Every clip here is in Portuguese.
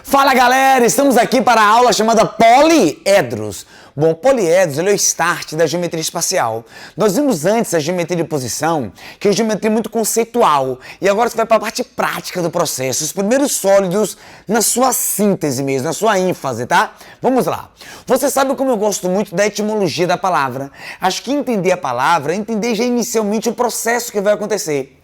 Fala galera, estamos aqui para a aula chamada poliedros. Bom, poliedros ele é o start da geometria espacial. Nós vimos antes a geometria de posição, que é uma geometria muito conceitual. E agora você vai para a parte prática do processo, os primeiros sólidos na sua síntese mesmo, na sua ênfase, tá? Vamos lá. Você sabe como eu gosto muito da etimologia da palavra. Acho que entender a palavra é entender já inicialmente o processo que vai acontecer.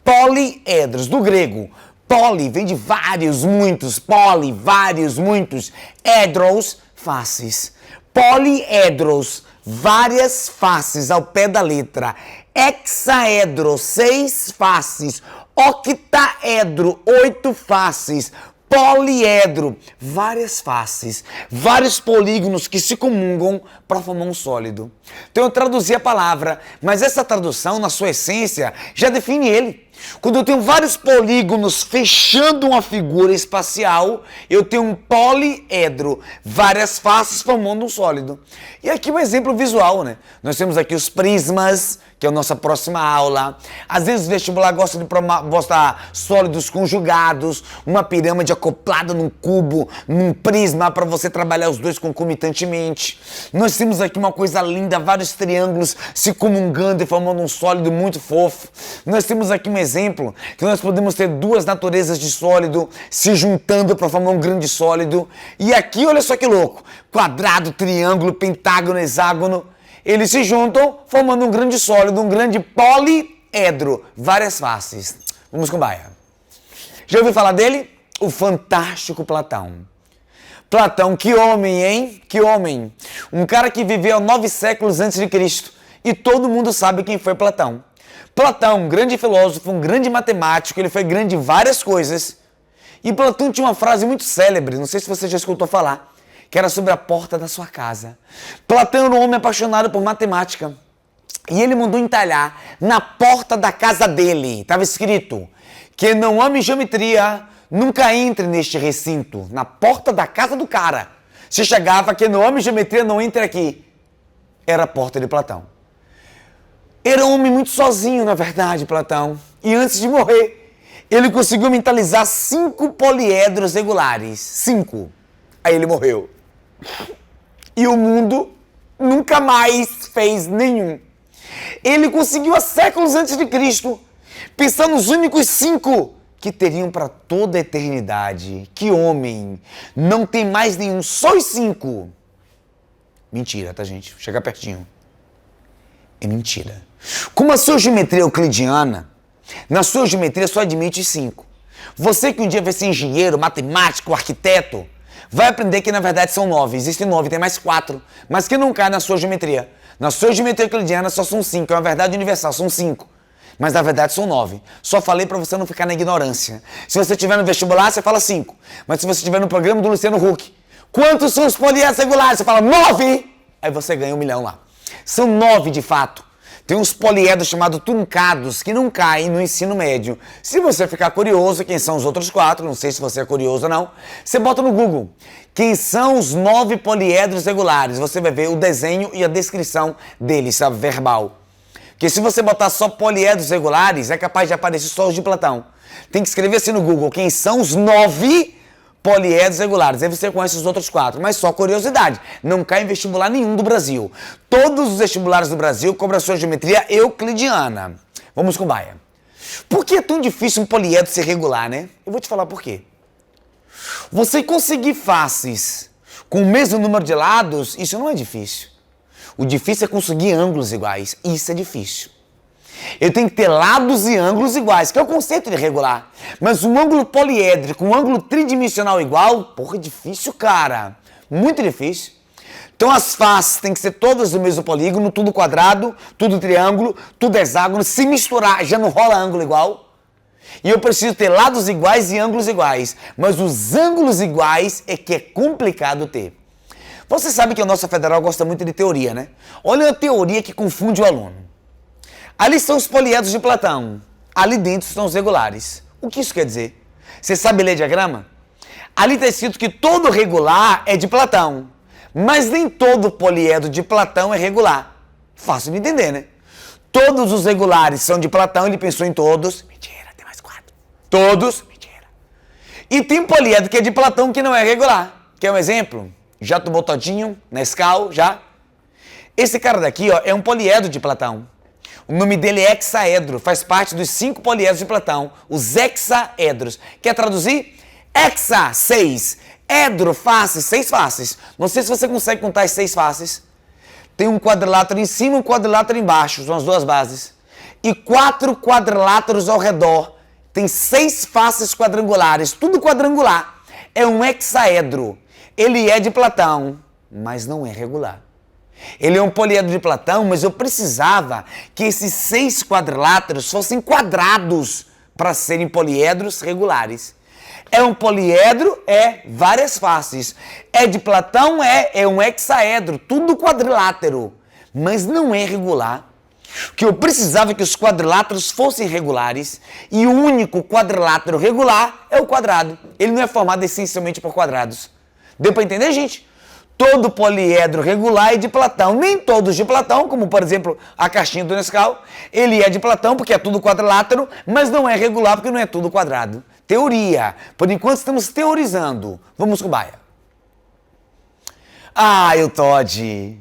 Poliedros, do grego. Poli vem de vários, muitos, poli, vários, muitos, edros, faces. Poliedros, várias faces ao pé da letra. Hexaedro, 6 faces. Octaedro, 8 faces. Poliedro, várias faces, vários polígonos que se comungam para formar um sólido. Então eu traduzi a palavra, mas essa tradução, na sua essência, já define ele. Quando eu tenho vários polígonos fechando uma figura espacial, eu tenho um poliedro, várias faces formando um sólido. E aqui um exemplo visual, né? Nós temos aqui os prismas, que é a nossa próxima aula. Às vezes o vestibular gosta de mostrar sólidos conjugados, uma pirâmide acoplada num cubo, num prisma, para você trabalhar os dois concomitantemente. Nós temos aqui uma coisa linda, vários triângulos se comungando e formando um sólido muito fofo. Nós temos aqui um exemplo que nós podemos ter duas naturezas de sólido se juntando para formar um grande sólido. E aqui, olha só que louco, quadrado, triângulo, pentágono, hexágono, eles se juntam formando um grande sólido, um grande poliedro, várias faces. Vamos com Baia. Já ouviu falar dele? O fantástico Platão. Platão, que homem, hein? Que homem. Um cara que viveu 9 séculos antes de Cristo. E todo mundo sabe quem foi Platão. Platão, um grande filósofo, um grande matemático, ele foi grande em várias coisas. E Platão tinha uma frase muito célebre, não sei se você já escutou falar, que era sobre a porta da sua casa. Platão era um homem apaixonado por matemática. E ele mandou entalhar na porta da casa dele. Estava escrito: quem não ame geometria, nunca entre neste recinto. Na porta da casa do cara. Se chegava: quem não ame geometria, não entre aqui. Era a porta de Platão. Era um homem muito sozinho, na verdade, Platão. E antes de morrer, ele conseguiu mentalizar 5 poliedros regulares. 5. Aí ele morreu. E o mundo nunca mais fez nenhum. Ele conseguiu há séculos antes de Cristo, pensando nos únicos 5 que teriam para toda a eternidade. Que homem! Não tem mais nenhum, só os 5. Mentira, tá, gente? Chega pertinho. É mentira. Como a sua geometria euclidiana, na sua geometria só admite 5. Você que um dia vai ser engenheiro, matemático, arquiteto, vai aprender que na verdade são 9. Existem 9, tem mais 4. Mas que não cai na sua geometria. Na sua geometria euclidiana só são 5. É uma verdade universal, são 5. Mas na verdade são 9. Só falei para você não ficar na ignorância. Se você estiver no vestibular, você fala 5. Mas se você estiver no programa do Luciano Huck, quantos são os poliedros regulares? Você fala 9. Aí você ganha 1 milhão lá. São 9 de fato. Tem uns poliedros chamados truncados que não caem no ensino médio. Se você ficar curioso, quem são os outros 4, não sei se você é curioso ou não, você bota no Google. Quem são os 9 poliedros regulares? Você vai ver o desenho e a descrição deles, sabe, verbal. Porque se você botar só poliedros regulares, é capaz de aparecer só os de Platão. Tem que escrever assim no Google, quem são os 9 poliedros regulares. Aí você conhece os outros 4, mas só curiosidade. Não cai em vestibular nenhum do Brasil. Todos os vestibulares do Brasil cobram a sua geometria euclidiana. Vamos com Baia. Por que é tão difícil um poliedro ser regular, né? Eu vou te falar por quê. Você conseguir faces com o mesmo número de lados, isso não é difícil. O difícil é conseguir ângulos iguais. Isso é difícil. Eu tenho que ter lados e ângulos iguais, que é o conceito de regular. Mas um ângulo poliédrico, um ângulo tridimensional igual, porra, é difícil, cara. Muito difícil. Então as faces têm que ser todas do mesmo polígono, tudo quadrado, tudo triângulo, tudo hexágono. Se misturar, já não rola ângulo igual. E eu preciso ter lados iguais e ângulos iguais. Mas os ângulos iguais é que é complicado ter. Você sabe que a nossa federal gosta muito de teoria, né? Olha a teoria que confunde o aluno. Ali são os poliedros de Platão. Ali dentro estão os regulares. O que isso quer dizer? Você sabe ler diagrama? Ali está escrito que todo regular é de Platão. Mas nem todo poliedro de Platão é regular. Fácil de entender, né? Todos os regulares são de Platão, ele pensou em todos. Mentira, tem mais 4. Todos. Mentira. E tem poliedro que é de Platão que não é regular. Quer um exemplo? Já tomou todinho, Nescau, já? Esse cara daqui, ó, é um poliedro de Platão. O nome dele é hexaedro, faz parte dos 5 poliedros de Platão, os hexaedros. Quer traduzir? Hexa, 6. Edro, face, 6 faces. Não sei se você consegue contar as 6 faces. Tem um quadrilátero em cima e um quadrilátero embaixo, são as 2 bases. E 4 quadriláteros ao redor. Tem 6 faces quadrangulares, tudo quadrangular. É um hexaedro. Ele é de Platão, mas não é regular. Ele é um poliedro de Platão, mas eu precisava que esses 6 quadriláteros fossem quadrados para serem poliedros regulares. É um poliedro, é várias faces. É de Platão, é um hexaedro, tudo quadrilátero, mas não é regular. O que eu precisava é que os quadriláteros fossem regulares e o único quadrilátero regular é o quadrado. Ele não é formado essencialmente por quadrados. Deu para entender, gente? Todo poliedro regular é de Platão. Nem todos de Platão, como por exemplo a caixinha do Nescau. Ele é de Platão porque é tudo quadrilátero, mas não é regular porque não é tudo quadrado. Teoria. Por enquanto estamos teorizando. Vamos com baia. Ah, o Todd.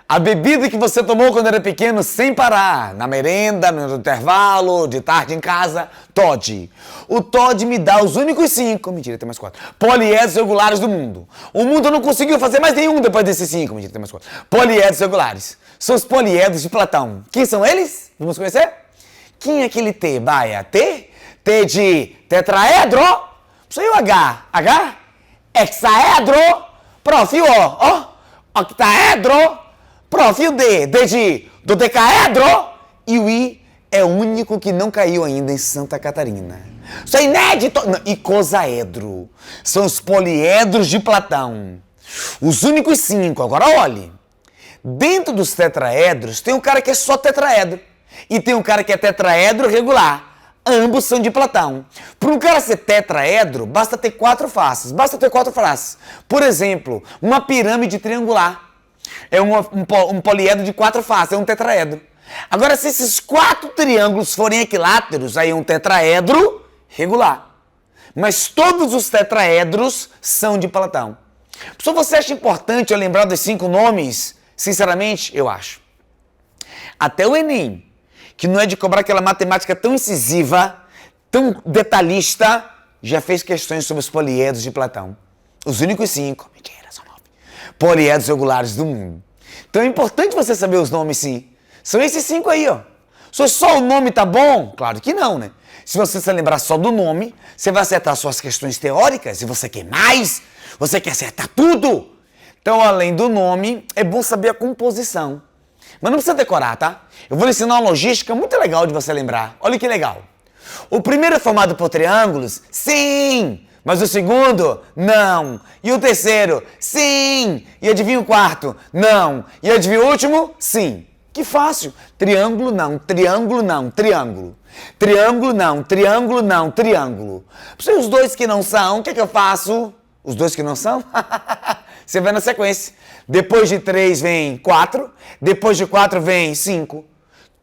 A bebida que você tomou quando era pequeno sem parar, na merenda, no intervalo, de tarde em casa, Todd. O Todd me dá os únicos 5, mentira, tem mais 4, poliedros regulares do mundo. O mundo não conseguiu fazer mais nenhum depois desses 5, mentira, tem mais 4. Poliedros regulares. São os poliedros de Platão. Quem são eles? Vamos conhecer? Quem é aquele T, baia? T? T de tetraedro? Isso aí o H. H? Hexaedro? Profil O. Ó. Octaedro? Profil D, D de dodecaedro, e o I é o único que não caiu ainda em Santa Catarina. Isso é inédito! Icosaedro. São os poliedros de Platão. Os únicos 5. Agora olhe. Dentro dos tetraedros tem um cara que é só tetraedro. E tem um cara que é tetraedro regular. Ambos são de Platão. Para um cara ser tetraedro, basta ter 4 faces. Basta ter 4 faces. Por exemplo, uma pirâmide triangular. É um poliedro de 4 faces, é um tetraedro. Agora, se esses 4 triângulos forem equiláteros, aí é um tetraedro regular. Mas todos os tetraedros são de Platão. Se você acha importante eu lembrar dos 5 nomes, sinceramente, eu acho. Até o Enem, que não é de cobrar aquela matemática tão incisiva, tão detalhista, já fez questões sobre os poliedros de Platão. Os únicos 5. Mentira, são 9. Poliedros regulares do mundo. Então é importante você saber os nomes, sim. São esses 5 aí, ó. Se só o nome tá bom? Claro que não, né? Se você se lembrar só do nome, você vai acertar suas questões teóricas. E você quer mais? Você quer acertar tudo? Então, além do nome, é bom saber a composição. Mas não precisa decorar, tá? Eu vou lhe ensinar uma logística muito legal de você lembrar. Olha que legal. O primeiro é formado por triângulos? Sim! Mas o segundo, não. E o terceiro, sim. E adivinha o quarto? Não. E adivinha o último? Sim. Que fácil. Triângulo, não. Triângulo, não. Triângulo. Triângulo, não. Triângulo, não. Triângulo. Os 2 que não são, o que eu faço? Os 2 que não são? Você vai na sequência. Depois de 3 vem 4. Depois de 4 vem 5.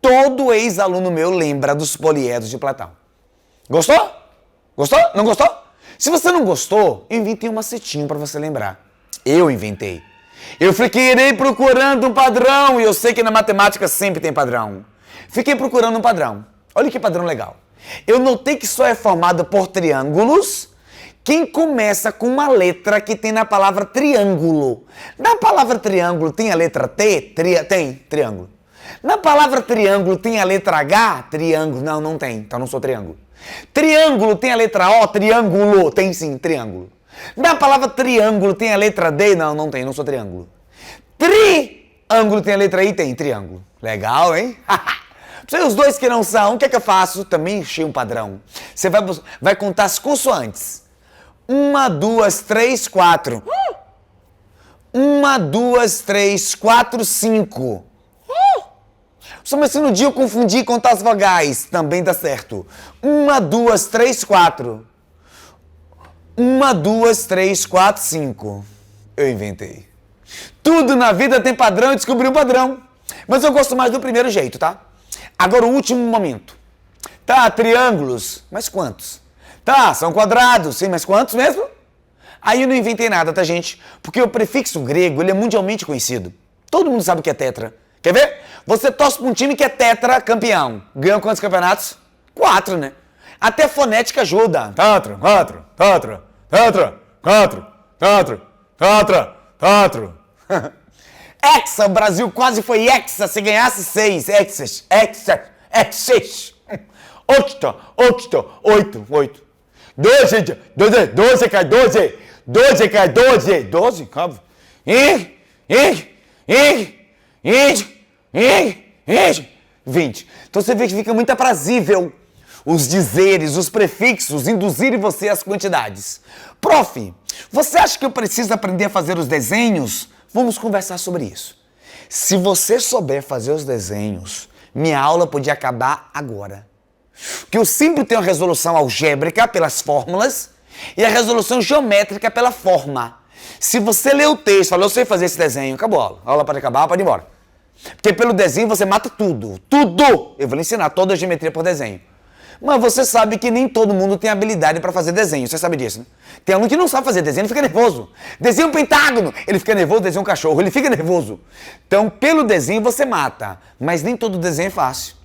Todo ex-aluno meu lembra dos poliedros de Platão. Gostou? Gostou? Não gostou? Se você não gostou, eu inventei um macetinho para você lembrar. Eu inventei. Eu fiquei procurando um padrão, e eu sei que na matemática sempre tem padrão. Fiquei procurando um padrão. Olha que padrão legal. Eu notei que só é formado por triângulos quem começa com uma letra que tem na palavra triângulo. Na palavra triângulo tem a letra T? Tem, triângulo. Na palavra triângulo tem a letra H? Triângulo. Não, não tem. Então não sou triângulo. Triângulo tem a letra O? Triângulo. Tem sim, triângulo. Na palavra triângulo tem a letra D? Não, não tem. Não sou triângulo. Triângulo tem a letra I? Tem, triângulo. Legal, hein? Os 2 que não são, o que é que eu faço? Também enchi um padrão. Você vai contar as consoantes. 1, 2, 3, 4. 1, 2, 3, 4, 5. Mas se no dia eu confundir e contar as vogais, também dá certo. 1, 2, 3, 4. 1, 2, 3, 4, 5. Eu inventei. Tudo na vida tem padrão e descobri um padrão. Mas eu gosto mais do primeiro jeito, tá? Agora o último momento. Tá, triângulos. Mas quantos? Tá, são quadrados, sim, mas quantos mesmo? Aí eu não inventei nada, tá, gente? Porque o prefixo grego, ele é mundialmente conhecido. Todo mundo sabe o que é tetra. Quer ver? Você torce pra um time que é tetra campeão. Ganhou quantos campeonatos? 4, né? Até fonética ajuda. Tetra, 4, tetra, tetra, 4, tetra, tetra, tetra. Hexa, o Brasil quase foi hexa se ganhasse 6. Hexas, hexas, hexas. 8, 8, 8, 8. 12, 12, 12, 14, 12, 14, 12, calma. 20. Então você vê que fica muito aprazível os dizeres, os prefixos, induzirem você às quantidades. Prof, você acha que eu preciso aprender a fazer os desenhos? Vamos conversar sobre isso. Se você souber fazer os desenhos, minha aula podia acabar agora. Que eu sempre tenho a resolução algébrica pelas fórmulas e a resolução geométrica pela forma. Se você lê o texto e fala, eu sei fazer esse desenho, acabou a aula. A aula pode acabar, pode ir embora. Porque pelo desenho você mata tudo. Tudo! Eu vou lhe ensinar toda a geometria por desenho. Mas você sabe que nem todo mundo tem habilidade para fazer desenho. Você sabe disso, né? Tem aluno que não sabe fazer desenho, ele fica nervoso. Desenha um pentágono, ele fica nervoso, desenha um cachorro, ele fica nervoso. Então, pelo desenho você mata. Mas nem todo desenho é fácil.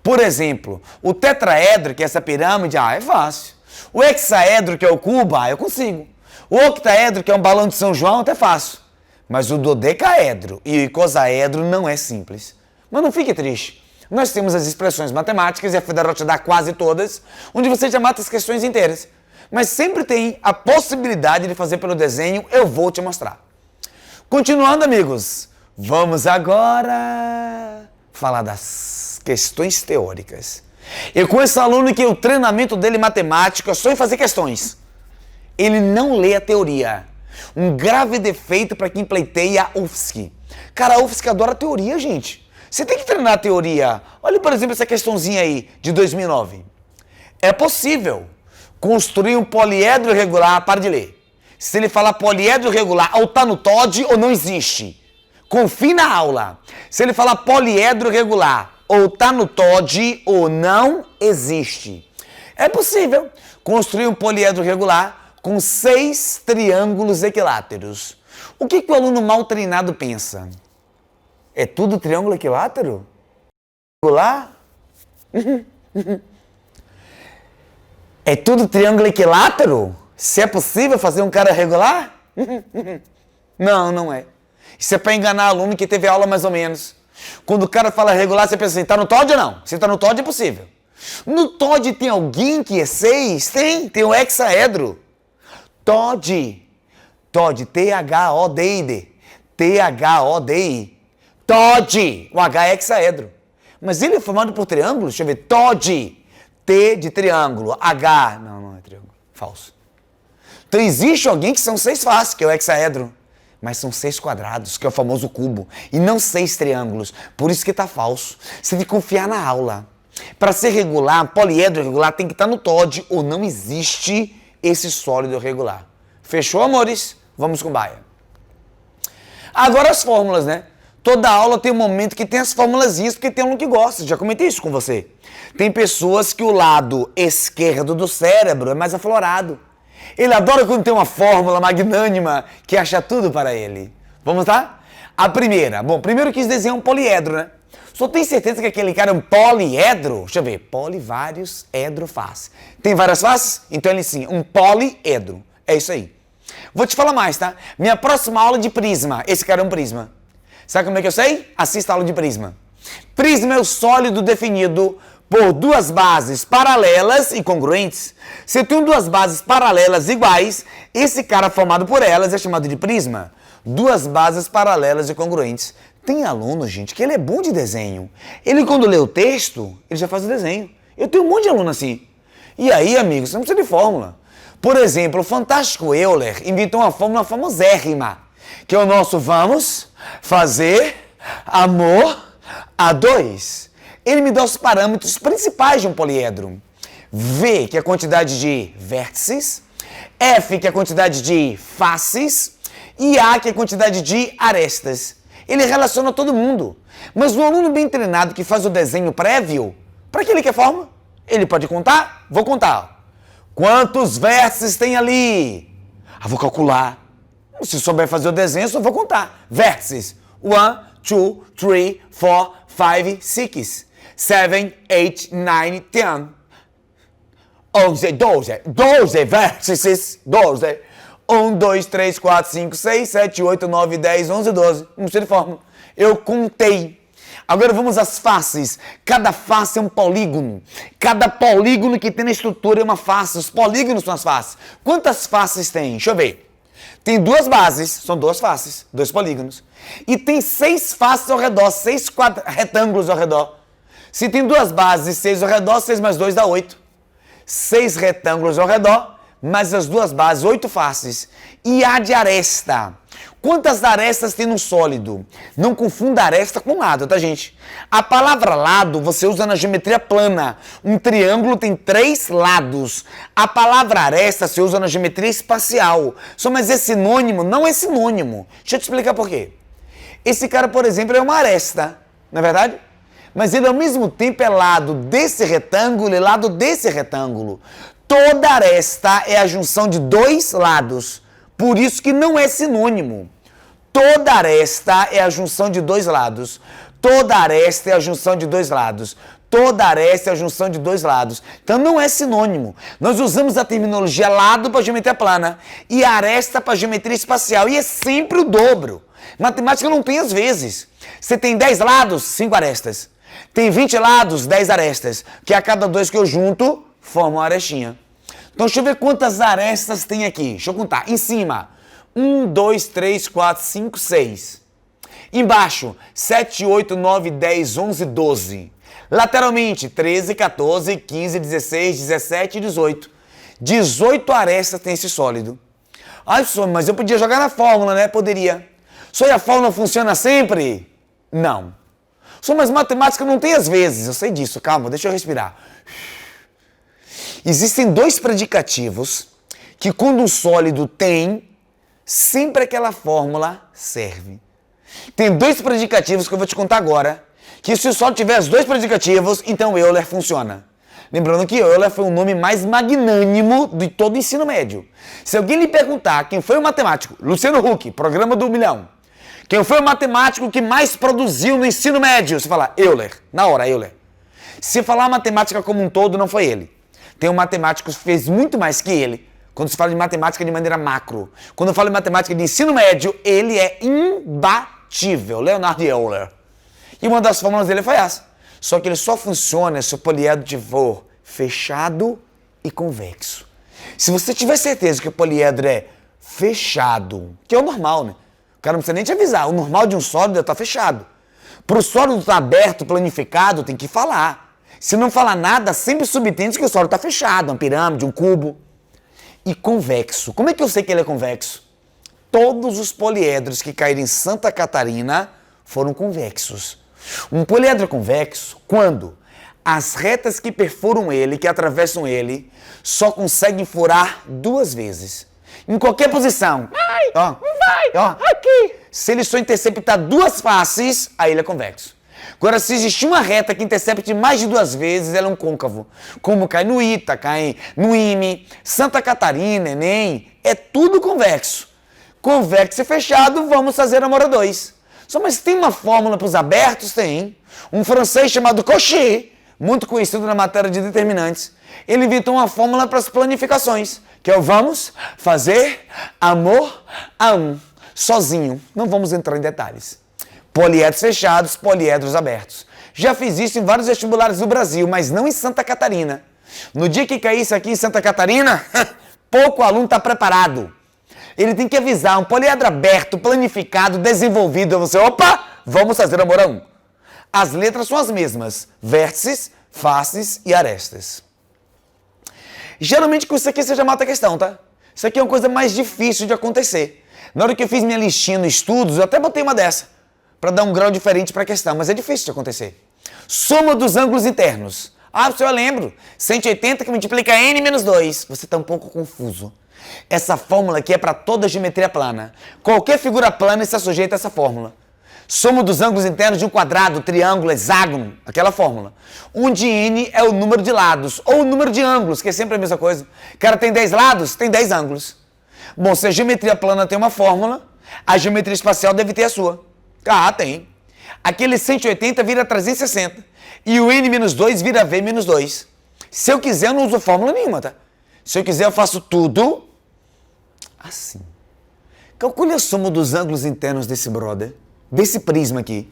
Por exemplo, o tetraedro, que é essa pirâmide, é fácil. O hexaedro, que é o cubo, eu consigo. O octaedro, que é um balão de São João, até fácil. Mas o dodecaedro e o icosaedro não é simples. Mas não fique triste. Nós temos as expressões matemáticas, e a Federal te dá quase todas, onde você já mata as questões inteiras. Mas sempre tem a possibilidade de fazer pelo desenho, eu vou te mostrar. Continuando, amigos, vamos agora falar das questões teóricas. Eu conheço aluno que o treinamento dele matemático é só em fazer questões. Ele não lê a teoria. Um grave defeito para quem pleiteia a UFSC. Cara, a UFSC adora teoria, gente. Você tem que treinar a teoria. Olha, por exemplo, essa questãozinha aí, de 2009. É possível construir um poliedro regular, para de ler. Se ele falar poliedro regular, ou tá no TOD ou não existe. Confie na aula. Se ele falar poliedro regular, ou tá no TOD ou não existe. É possível construir um poliedro regular com 6 triângulos equiláteros. O que o aluno mal treinado pensa? É tudo triângulo equilátero? Regular? É tudo triângulo equilátero? Se é possível fazer um cara regular? Não, não é. Isso é para enganar aluno que teve aula mais ou menos. Quando o cara fala regular, você pensa assim, tá no TOD ou não? Se tá no TOD é possível. No TOD tem alguém que é 6? Tem o hexaedro. TOD. TOD, T-H-O-D-I-D. T-H-O-D-I. TOD. O H é hexaedro. Mas ele é formado por triângulos? Deixa eu ver. TOD. T de triângulo. H. Não, não é triângulo. Falso. Então existe alguém que são 6 faces, que é o hexaedro. Mas são 6 quadrados, que é o famoso cubo. E não 6 triângulos. Por isso que tá falso. Você tem que confiar na aula. Para ser regular, poliedro regular tem que estar no TOD ou não existe esse sólido regular. Fechou, amores? Vamos com baia. Agora as fórmulas, né? Toda aula tem um momento que tem as formulazinhas, porque tem aluno que gosta. Já comentei isso com você. Tem pessoas que o lado esquerdo do cérebro é mais aflorado. Ele adora quando tem uma fórmula magnânima que acha tudo para ele. Vamos lá? A primeira. Bom, primeiro eu quis desenhar um poliedro, né? Só tem certeza que aquele cara é um poliedro? Deixa eu ver. Poli, vários, edro, face. Tem várias faces? Então ele sim, um poliedro. É isso aí. Vou te falar mais, tá? Minha próxima aula de prisma. Esse cara é um prisma. Sabe como é que eu sei? Assista a aula de prisma. Prisma é o sólido definido por 2 bases paralelas e congruentes. Se eu tenho 2 bases paralelas iguais, esse cara formado por elas é chamado de prisma. 2 bases paralelas e congruentes. Tem aluno, gente, que ele é bom de desenho. Ele, quando lê o texto, ele já faz o desenho. Eu tenho um monte de aluno assim. E aí, amigos, você não precisa de fórmula. Por exemplo, o fantástico Euler inventou uma fórmula famosérrima, que é o nosso vamos fazer amor a 2. Ele me dá os parâmetros principais de um poliedro. V, que é a quantidade de vértices. F, que é a quantidade de faces. E A, que é a quantidade de arestas. Ele relaciona todo mundo. Mas o aluno bem treinado que faz o desenho prévio, para que ele quer fórmula? Ele pode contar? Vou contar. Quantos vértices tem ali? Vou calcular. Se souber fazer o desenho, só vou contar. Vértices. 1, 2, 3, 4, 5, 6, 7, 8, 9, 10. 11, 12. 12 vértices. 12. 1, 2, 3, 4, 5, 6, 7, 8, 9, 10, 11, 12. Não sei de fórmula. Eu contei. Agora vamos às faces. Cada face é um polígono. Cada polígono que tem na estrutura é uma face. Os polígonos são as faces. Quantas faces tem? Deixa eu ver. Tem duas bases, são duas faces, dois polígonos. E tem 6 faces ao redor, 6 retângulos ao redor. Se tem duas bases, 6 ao redor, 6 mais 2 dá 8. 6 retângulos ao redor, mais as duas bases, 8 faces. E a de aresta. Quantas arestas tem no sólido? Não confunda aresta com lado, tá, gente? A palavra lado você usa na geometria plana. Um triângulo tem 3 lados. A palavra aresta se usa na geometria espacial. Só mas é sinônimo? Não é sinônimo. Deixa eu te explicar por quê. Esse cara, por exemplo, é uma aresta, não é verdade? Mas ele ao mesmo tempo é lado desse retângulo e lado desse retângulo. Toda aresta é a junção de 2 lados. Por isso que não é sinônimo. Toda aresta é a junção de 2 lados. Toda aresta é a junção de 2 lados. Toda aresta é a junção de 2 lados. Então não é sinônimo. Nós usamos a terminologia lado para geometria plana e aresta para geometria espacial. E é sempre o dobro. Matemática não tem às vezes. Você tem 10 lados, 5 arestas. Tem 20 lados, 10 arestas. Que a cada 2 que eu junto, formam uma arestinha. Então deixa eu ver quantas arestas tem aqui. Deixa eu contar. Em cima, 1, 2, 3, 4, 5, 6. Embaixo, 7, 8, 9, 10, 11, 12. Lateralmente, 13, 14, 15, 16, 17 e 18. 18 arestas tem esse sólido. Ai, professor, mas eu podia jogar na fórmula, né? Poderia. Só a fórmula funciona sempre? Não. Só mas matemática não tem às vezes. Eu sei disso. Calma, deixa eu respirar. Existem 2 predicativos que quando um sólido tem, sempre aquela fórmula serve. Tem 2 predicativos que eu vou te contar agora, que se o sólido tiver os 2 predicativos, então Euler funciona. Lembrando que Euler foi o nome mais magnânimo de todo o ensino médio. Se alguém lhe perguntar quem foi o matemático, Luciano Huck, programa do 1 milhão, quem foi o matemático que mais produziu no ensino médio, você fala Euler, na hora Euler. Se falar matemática como um todo, não foi ele. Tem um matemático que fez muito mais que ele. Quando se fala de matemática de maneira macro. Quando eu falo de matemática de ensino médio, ele é imbatível. Leonhard Euler. E uma das fórmulas dele foi essa. Só que ele só funciona se o poliedro for fechado e convexo. Se você tiver certeza que o poliedro é fechado, que é o normal, né? O cara não precisa nem te avisar. O normal de um sólido é estar fechado. Para o sólido estar aberto, planificado, tem que falar. Se não falar nada, sempre subentende que o sólido está fechado, uma pirâmide, um cubo. E convexo. Como é que eu sei que ele é convexo? Todos os poliedros que caíram em Santa Catarina foram convexos. Um poliedro é convexo quando as retas que perfuram ele, que atravessam ele, só conseguem furar 2 vezes. Em qualquer posição. Aqui. Se ele só interceptar 2 faces, aí ele é convexo. Agora, se existir uma reta que intercepte mais de 2 vezes, ela é um côncavo. Como cai no ITA, cai no IME, Santa Catarina, Enem, é tudo convexo. Convexo e fechado, vamos fazer amor a 2. Só mas tem uma fórmula para os abertos? Tem. Um francês chamado Cauchy, muito conhecido na matéria de determinantes, ele inventou uma fórmula para as planificações, que é o vamos fazer amor a 1. Sozinho, não vamos entrar em detalhes. Poliedros fechados, poliedros abertos. Já fiz isso em vários vestibulares do Brasil, mas não em Santa Catarina. No dia que cair isso aqui em Santa Catarina, pouco aluno está preparado. Ele tem que avisar, um poliedro aberto, planificado, desenvolvido. Você, opa, vamos fazer amor a 1. As letras são as mesmas, vértices, faces e arestas. Geralmente com isso aqui você já mata a questão, tá? Isso aqui é uma coisa mais difícil de acontecer. Na hora que eu fiz minha listinha no estudos, eu até botei uma dessa, para dar um grau diferente para a questão, mas é difícil de acontecer. Soma dos ângulos internos. Ah, professor, eu lembro. 180 que multiplica n menos 2. Você está um pouco confuso. Essa fórmula aqui é para toda geometria plana. Qualquer figura plana está sujeita a essa fórmula. Soma dos ângulos internos de um quadrado, triângulo, hexágono, aquela fórmula. Onde n é o número de lados, ou o número de ângulos, que é sempre a mesma coisa. O cara tem 10 lados, tem 10 ângulos. Bom, se a geometria plana tem uma fórmula, a geometria espacial deve ter a sua. Ah, tem. Aquele 180 vira 360. E o n-2 vira v-2. Se eu quiser, eu não uso fórmula nenhuma, tá? Se eu quiser, eu faço tudo assim. Calcule a soma dos ângulos internos desse brother, desse prisma aqui.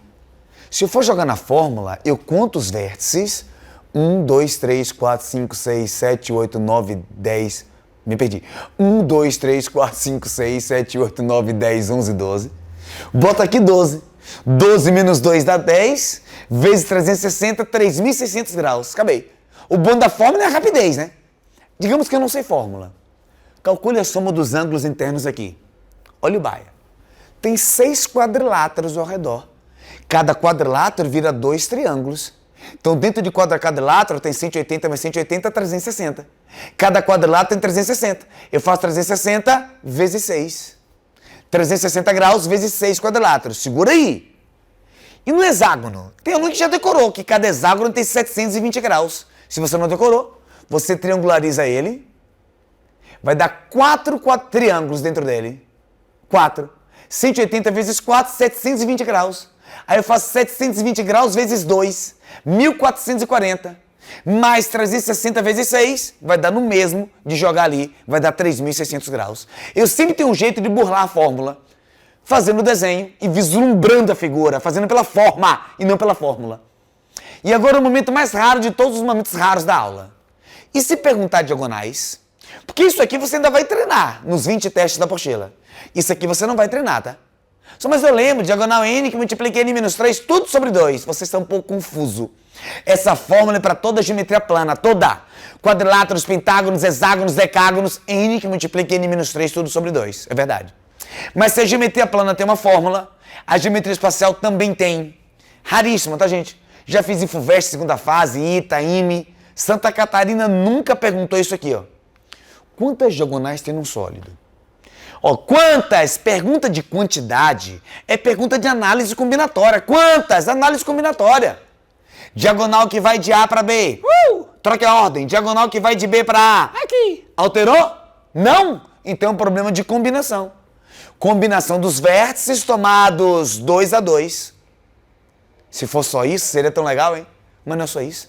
Se eu for jogar na fórmula, eu conto os vértices. 1, 2, 3, 4, 5, 6, 7, 8, 9, 10. Me perdi. 1, 2, 3, 4, 5, 6, 7, 8, 9, 10, 11, 12. Bota aqui 12. 12 menos 2 dá 10, vezes 360, 3.600 graus. Acabei. O bom da fórmula é a rapidez, né? Digamos que eu não sei fórmula. Calcule a soma dos ângulos internos aqui. Olha o baia. Tem 6 quadriláteros ao redor. Cada quadrilátero vira 2 triângulos. Então, dentro de cada quadrilátero tem 180 mais 180, 360. Cada quadrilátero tem 360. Eu faço 360 vezes 6. 360 graus vezes 6 quadriláteros. Segura aí. E no hexágono? Tem aluno que já decorou que cada hexágono tem 720 graus. Se você não decorou, você triangulariza ele. Vai dar 4 triângulos dentro dele. 4. 180 vezes 4, 720 graus. Aí eu faço 720 graus vezes 2, 1440. Mais 360 vezes 6, vai dar no mesmo de jogar ali, vai dar 3.600 graus. Eu sempre tenho um jeito de burlar a fórmula, fazendo o desenho e vislumbrando a figura, fazendo pela forma e não pela fórmula. E agora o momento mais raro de todos os momentos raros da aula. E se perguntar diagonais? Porque isso aqui você ainda vai treinar nos 20 testes da apostila. Isso aqui você não vai treinar, tá? Só mais eu lembro, diagonal n que multiplica n-3, tudo sobre 2. Você está um pouco confuso. Essa fórmula é para toda a geometria plana, toda. Quadriláteros, pentágonos, hexágonos, decágonos, n que multiplica n-3, tudo sobre 2. É verdade. Mas se a geometria plana tem uma fórmula, a geometria espacial também tem. Raríssimo, tá, gente? Já fiz Infovest, segunda fase, ITA, IME. Santa Catarina nunca perguntou isso aqui, ó. Quantas diagonais tem num sólido? Ó, quantas? Pergunta de quantidade é pergunta de análise combinatória. Quantas? Análise combinatória. Diagonal que vai de A para B. Troque a ordem. Diagonal que vai de B para A. Aqui. Alterou? Não? Então é um problema de combinação. Combinação dos vértices tomados 2 a 2. Se for só isso, seria tão legal, hein? Mas não é só isso.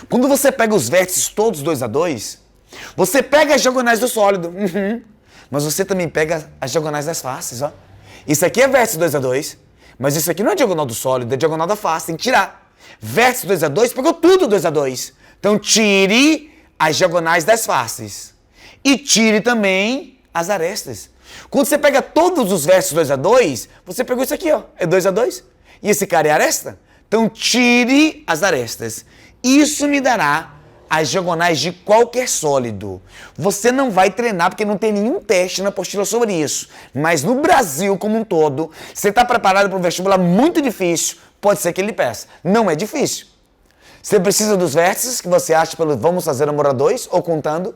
Quando você pega os vértices todos 2 a 2, você pega as diagonais do sólido. Mas você também pega as diagonais das faces, ó. Isso aqui é vértice 2 a 2, mas isso aqui não é diagonal do sólido, é diagonal da face, tem que tirar. Vértice 2 a 2, pegou tudo 2 a 2. Então tire as diagonais das faces. E tire também as arestas. Quando você pega todos os vértices 2 a 2, você pegou isso aqui, ó. É 2 a 2. E esse cara é aresta? Então tire as arestas. Isso me dará as diagonais de qualquer sólido. Você não vai treinar porque não tem nenhum teste na apostila sobre isso. Mas no Brasil como um todo, você está preparado para um vestibular muito difícil, pode ser que ele peça. Não é difícil. Você precisa dos vértices, que você acha pelo vamos fazer amor a 2, ou contando.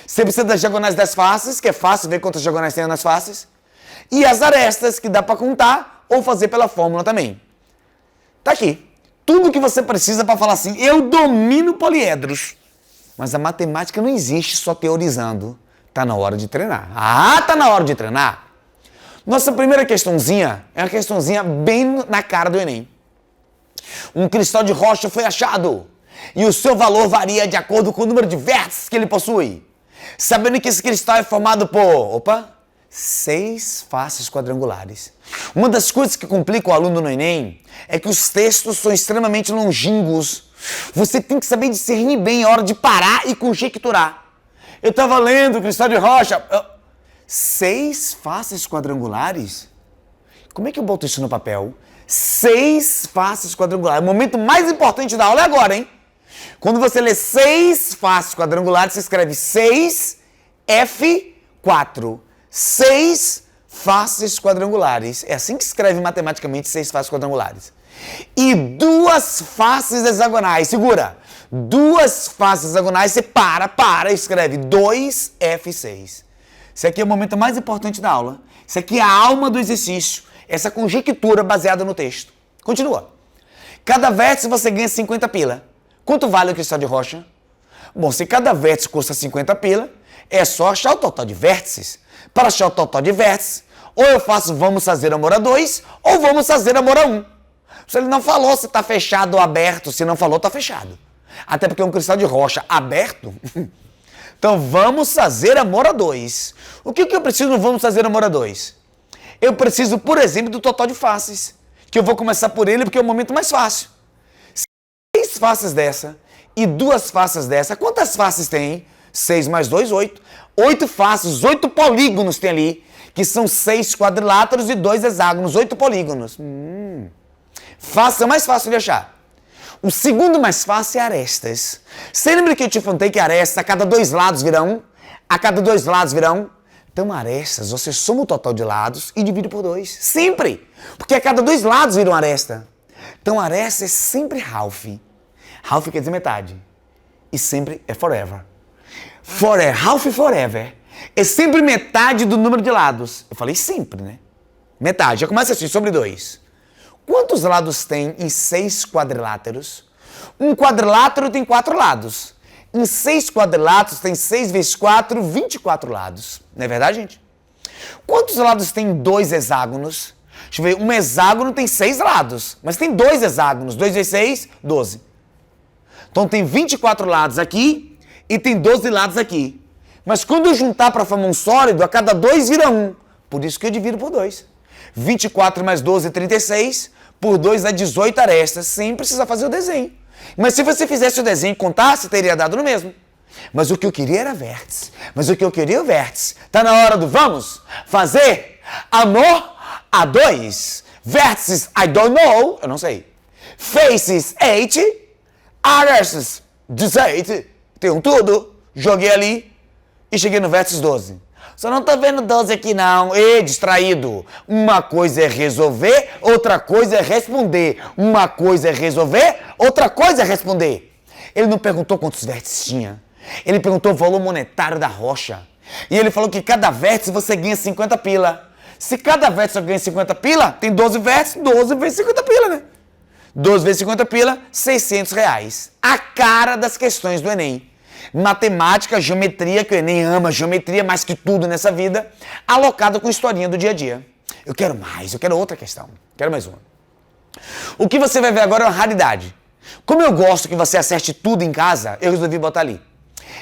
Você precisa das diagonais das faces, que é fácil ver quantas diagonais tem nas faces. E as arestas, que dá para contar, ou fazer pela fórmula também. Tá aqui. Tudo que você precisa para falar assim, eu domino poliedros. Mas a matemática não existe só teorizando. Tá na hora de treinar. Ah, tá na hora de treinar. Nossa primeira questãozinha é uma questãozinha bem na cara do Enem. Um cristal de rocha foi achado. E o seu valor varia de acordo com o número de vértices que ele possui. Sabendo que esse cristal é formado por... 6 faces quadrangulares. Uma das coisas que complica o aluno no Enem é que os textos são extremamente longínquos. Você tem que saber discernir bem a hora de parar e conjecturar. Eu estava lendo cristal de rocha. 6 faces quadrangulares? Como é que eu boto isso no papel? 6 faces quadrangulares. O momento mais importante da aula é agora, hein? Quando você lê 6 faces quadrangulares, você escreve 6F4. 6 faces quadrangulares. É assim que se escreve matematicamente 6 faces quadrangulares. E 2 faces hexagonais. Segura. 2 faces hexagonais, você para e escreve 2F6. Esse aqui é o momento mais importante da aula. Isso aqui é a alma do exercício. essa conjectura baseada no texto. Continua. Cada vértice você ganha 50 pila. Quanto vale o cristal de rocha? Bom, se cada vértice custa 50 pila, é só achar o total de vértices. Para achar o total de vértices, ou eu faço vamos fazer amor a 2, ou vamos fazer amor a 1. Se ele não falou se está fechado ou aberto, se não falou, está fechado. Até porque é um cristal de rocha aberto. Então vamos fazer amor a 2. O que eu preciso no vamos fazer amor a 2? Eu preciso, por exemplo, do total de faces. Que eu vou começar por ele porque é o momento mais fácil. 6 faces dessa e 2 faces dessa. Quantas faces tem? 6 mais 2, 8. 8 faces, 8 polígonos tem ali, que são 6 quadriláteros e 2 hexágonos, 8 polígonos. Face é mais fácil de achar. O segundo mais fácil é arestas. Você lembra que eu te falei que arestas a cada 2 lados virão? A cada 2 lados virão? Então, arestas, você soma o total de lados e divide por 2. Sempre! Porque a cada 2 lados viram aresta. Então, aresta é sempre half. Half quer dizer metade. E sempre é forever. Half forever. É sempre metade do número de lados. Eu falei sempre, né? Metade. Já começa assim, sobre 2. Quantos lados tem em 6 quadriláteros? Um quadrilátero tem 4 lados. Em 6 quadriláteros tem 6 vezes 4, 24 lados. Não é verdade, gente? Quantos lados tem 2 hexágonos? Deixa eu ver, um hexágono tem 6 lados, mas tem 2 hexágonos. 2 vezes 6, 12. Então tem 24 lados aqui e tem 12 lados aqui. Mas quando eu juntar para formar um sólido, a cada 2 vira 1. Por isso que eu divido por 2. 24 mais 12 é 36. Por 2 dá 18 arestas, sem precisar fazer o desenho. Mas se você fizesse o desenho e contasse, teria dado no mesmo. Mas o que eu queria era vértice. Mas o que eu queria é o vértice. Tá na hora do vamos fazer amor a 2. Vértices, I don't know. Eu não sei. Faces, 8. Arestas, 18. Tem um tudo. Joguei ali e cheguei no vértice 12. Só não tá vendo 12 aqui não. Ei, distraído. Uma coisa é resolver, outra coisa é responder. Uma coisa é resolver, outra coisa é responder. Ele não perguntou quantos vértices tinha. Ele perguntou o valor monetário da rocha. E ele falou que cada vértice você ganha 50 pila. Se cada vértice ganha 50 pila, tem 12 vértices, 12 vezes 50 pila, né? 12 vezes 50 pila, 600 reais. A cara das questões do Enem. Matemática, geometria, que o Enem ama geometria mais que tudo nessa vida, alocado com historinha do dia a dia. Eu quero mais, eu quero outra questão. Quero mais uma. O que você vai ver agora é uma raridade. Como eu gosto que você acerte tudo em casa, eu resolvi botar ali.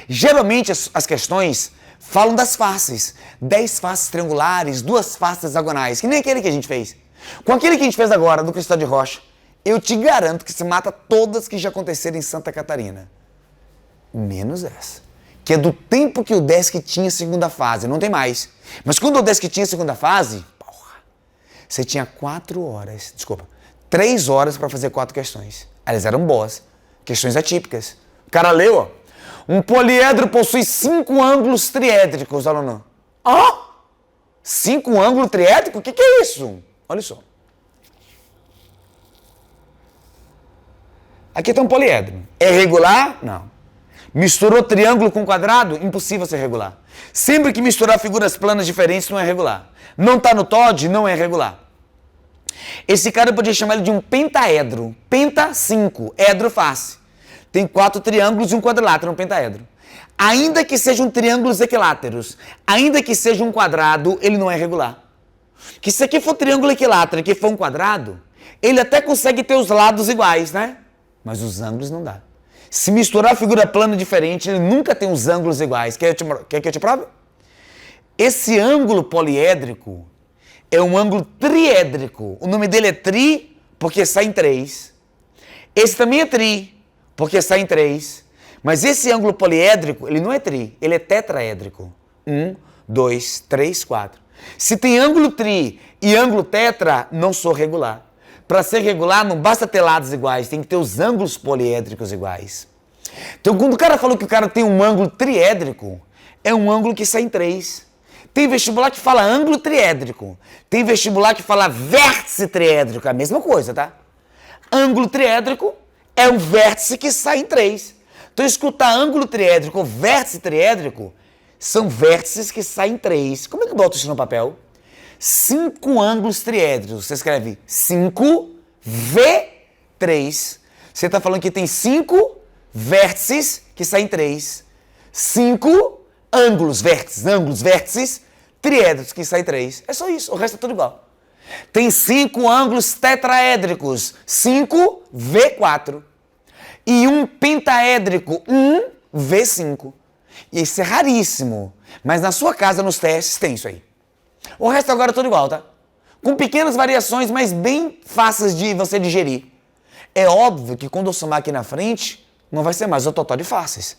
Geralmente as questões falam das faces. 10 faces triangulares, 2 faces hexagonais, que nem aquele que a gente fez. Com aquele que a gente fez agora, do cristal de rocha, eu te garanto que se mata todas que já aconteceram em Santa Catarina. Menos essa. Que é do tempo que o Desk tinha segunda fase, não tem mais. Mas quando o Desk tinha segunda fase, porra, você tinha 3 horas para fazer 4 questões. Elas eram boas. Questões atípicas. O cara leu, ó. Um poliedro possui 5 ângulos triédricos, aluno. Ó! 5 ângulos triédricos? O que é isso? Olha só. Aqui tem um poliedro. É regular? Não. Misturou triângulo com quadrado? Impossível ser regular. Sempre que misturar figuras planas diferentes não é regular. Não está no TOD? Não é regular. Esse cara eu podia chamar ele de um pentaedro. Penta, 5. Edro, face. Tem 4 triângulos e um quadrilátero, um pentaedro. Ainda que sejam triângulos equiláteros, ainda que seja um quadrado, ele não é regular. Que se aqui for triângulo equilátero e aqui for um quadrado, ele até consegue ter os lados iguais, né? Mas os ângulos não dá. Se misturar figura plana diferente, ele nunca tem os ângulos iguais. Quer que eu te prove? Esse ângulo poliédrico é um ângulo triédrico. O nome dele é tri porque sai em 3. Esse também é tri porque sai em 3. Mas esse ângulo poliédrico, ele não é tri, ele é tetraédrico. 1, 2, 3, 4. Se tem ângulo tri e ângulo tetra, não sou regular. Para ser regular, não basta ter lados iguais, tem que ter os ângulos poliédricos iguais. Então, quando o cara falou que o cara tem um ângulo triédrico, é um ângulo que sai em 3. Tem vestibular que fala ângulo triédrico. Tem vestibular que fala vértice triédrico. É a mesma coisa, tá? Ângulo triédrico é um vértice que sai em 3. Então, escutar ângulo triédrico ou vértice triédrico são vértices que saem em 3. Como é que eu boto isso no papel? 5 ângulos triédricos. Você escreve 5V3. Você está falando que tem 5 vértices que saem 3. 5 ângulos, vértices, triédricos que saem 3. É só isso, o resto é tudo igual. Tem 5 ângulos tetraédricos, 5V4. E um pentaédrico, 1V5. E isso é raríssimo. Mas na sua casa, nos testes, tem isso aí. O resto agora é tudo igual, tá? Com pequenas variações, mas bem fáceis de você digerir. É óbvio que quando eu somar aqui na frente, não vai ser mais o total de faces.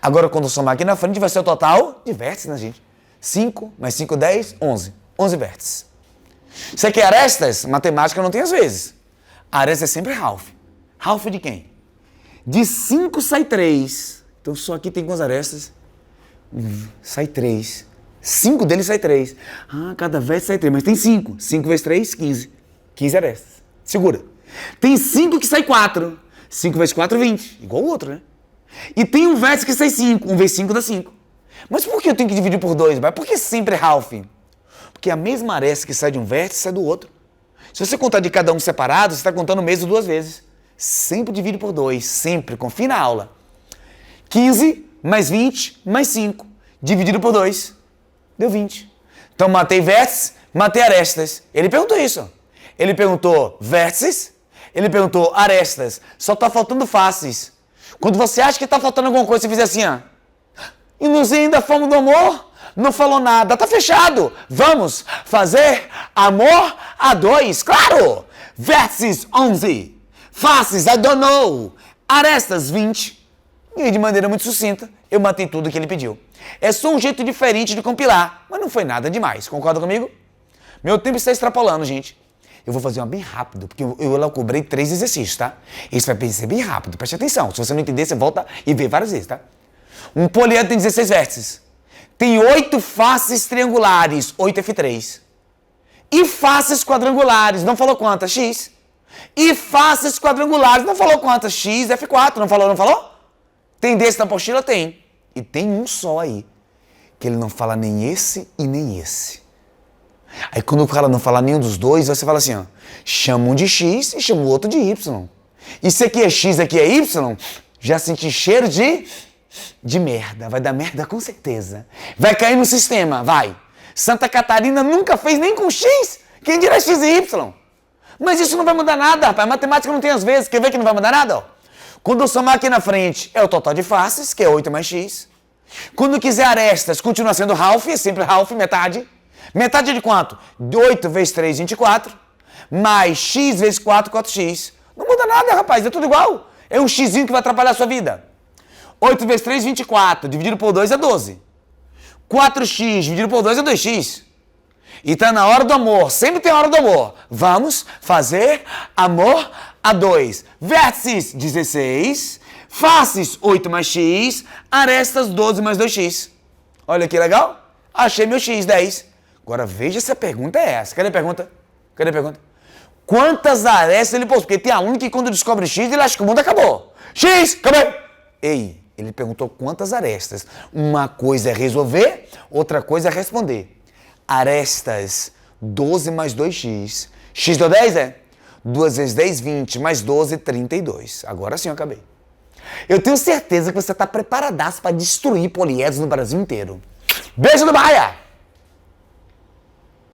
Agora, quando eu somar aqui na frente, vai ser o total de vértices, né, gente? 5 mais 5, 10, 11. 11 vértices. Isso aqui é arestas? Matemática não tem às vezes. Aresta é sempre Ralph. Ralph de quem? De 5 sai 3. Então só aqui tem quantas arestas? Sai 3. 5 deles sai 3. Ah, cada vértice sai 3, mas tem 5. 5 vezes 3, 15. 15 arestas. Segura. Tem 5 que sai 4. 5 vezes 4, 20. Igual o outro, né? E tem um vértice que sai 5. 1 vezes 5 dá 5. Mas por que eu tenho que dividir por 2? Por que sempre Ralph? Porque a mesma aresta que sai de um vértice sai do outro. Se você contar de cada um separado, você está contando o mesmo 2 vezes. Sempre divide por 2. Sempre. Confie na aula. 15 mais 20 mais 5. Dividido por 2. Deu 20. Então matei vértices, matei arestas. Ele perguntou isso. Ele perguntou vértices, ele perguntou arestas. Só está faltando faces. Quando você acha que está faltando alguma coisa, você fizer assim, ó. E nós ainda fomos do amor? Não falou nada. Tá fechado. Vamos fazer amor a 2. Claro! Vértices 11. Faces, I don't know. Arestas 20. E de maneira muito sucinta, eu matei tudo que ele pediu. É só um jeito diferente de compilar, mas não foi nada demais. Concorda comigo? Meu tempo está extrapolando, gente. Eu vou fazer uma bem rápido, porque eu cobrei 3 exercícios, tá? Isso vai ser bem rápido, preste atenção. Se você não entender, você volta e vê várias vezes, tá? Um poliedro tem 16 vértices. Tem 8 faces triangulares, 8F3. E faces quadrangulares, não falou quantas? X. E faces quadrangulares, não falou quantas? X, F4, não falou? Tem desse na apostila? Tem. E tem um só aí, que ele não fala nem esse e nem esse. Aí quando o cara não fala nenhum dos dois, você fala assim, ó, chama um de X e chama o outro de Y. Isso aqui é X, aqui é Y, já senti cheiro de merda. Vai dar merda com certeza. Vai cair no sistema, vai. Santa Catarina nunca fez nem com X. Quem dirá X e Y? Mas isso não vai mudar nada, rapaz. Matemática não tem às vezes. Quer ver que não vai mudar nada? Ó? Quando eu somar aqui na frente, é o total de faces, que é 8 mais X. Quando quiser arestas, continua sendo Ralph, é sempre Ralph, metade. Metade de quanto? 8 vezes 3, 24. Mais X vezes 4, 4X. Não muda nada, rapaz. É tudo igual. É um Xzinho que vai atrapalhar a sua vida. 8 vezes 3, 24. Dividido por 2 é 12. 4x dividido por 2 é 2x. E tá na hora do amor. Sempre tem a hora do amor. Vamos fazer amor a 2. Vértices 16. Faces 8 mais x. Arestas 12 mais 2x. Olha que legal. Achei meu x, 10. Agora veja se a pergunta é essa. Cadê a pergunta? Quantas arestas ele possui? Porque tem aluno que quando descobre x, ele acha que o mundo acabou. X, acabou. Ei, ele perguntou quantas arestas. Uma coisa é resolver, outra coisa é responder. Arestas, 12 mais 2x. X deu 10, é? 2 vezes 10, 20, mais 12, 32. Agora sim eu acabei. Eu tenho certeza que você está preparadaço para destruir poliedros no Brasil inteiro. Beijo do Baia!